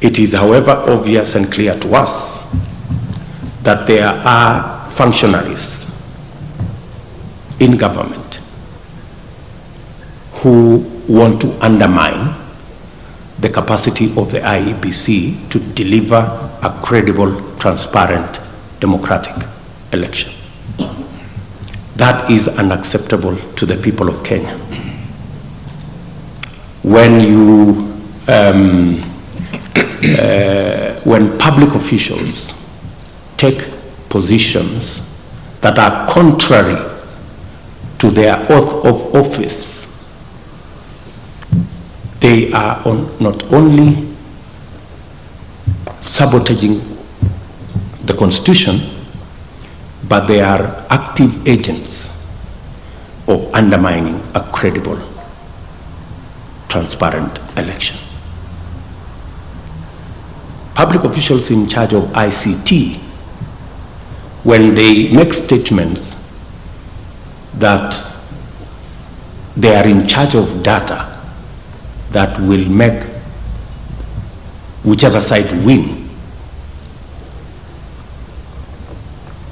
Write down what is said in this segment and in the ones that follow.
It is, however, obvious and clear to us that there are functionaries in government who want to undermine the capacity of the IEBC to deliver a credible, transparent, democratic election. That is unacceptable to the people of Kenya. When public officials take positions that are contrary to their oath of office, they are not only sabotaging the Constitution, but they are active agents of undermining a credible, transparent election. Public officials in charge of ICT, when they make statements that they are in charge of data that will make whichever side win,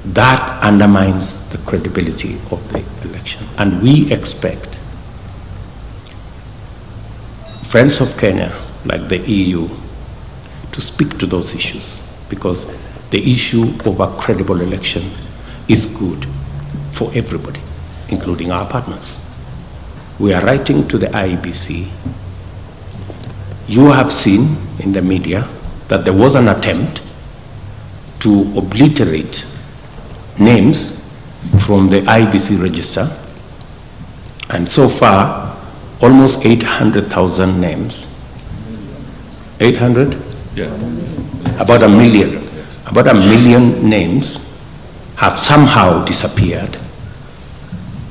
that undermines the credibility of the election. And we expect friends of Kenya, like the EU, to speak to those issues, because the issue of a credible election is good for everybody, including our partners. We are writing to the IEBC. You have seen in the media that there was an attempt to obliterate names from the IEBC register, and so far almost 800,000 names. 800? Yeah. About a million. About a million names have somehow disappeared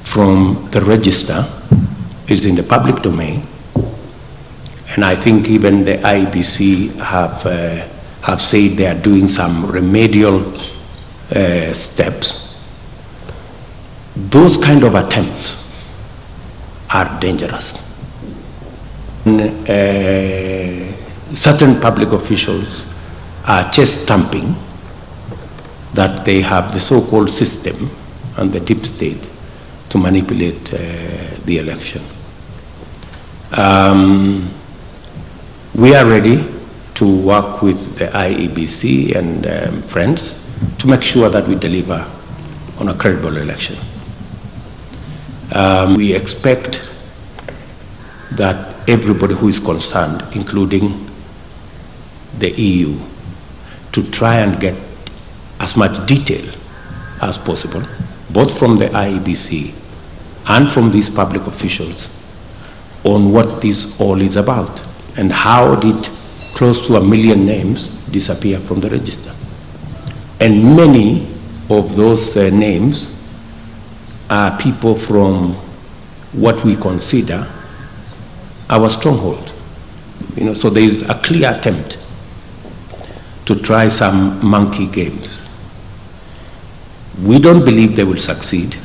from the register. It's in the public domain. And I think even the IEBC have said they are doing some remedial steps. Those kind of attempts are dangerous. Certain public officials are chest thumping that they have the so-called system and the deep state to manipulate the election. We are ready to work with the IEBC and friends to make sure that we deliver on a credible election. We expect that everybody who is concerned, including the EU, to try and get as much detail as possible, both from the IEBC and from these public officials, on what this all is about and how did close to 1 million names disappear from the register. And many of those names are people from what we consider our stronghold. So there is a clear attempt to try some monkey games. We don't believe they will succeed,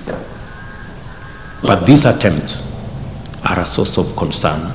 but these attempts are a source of concern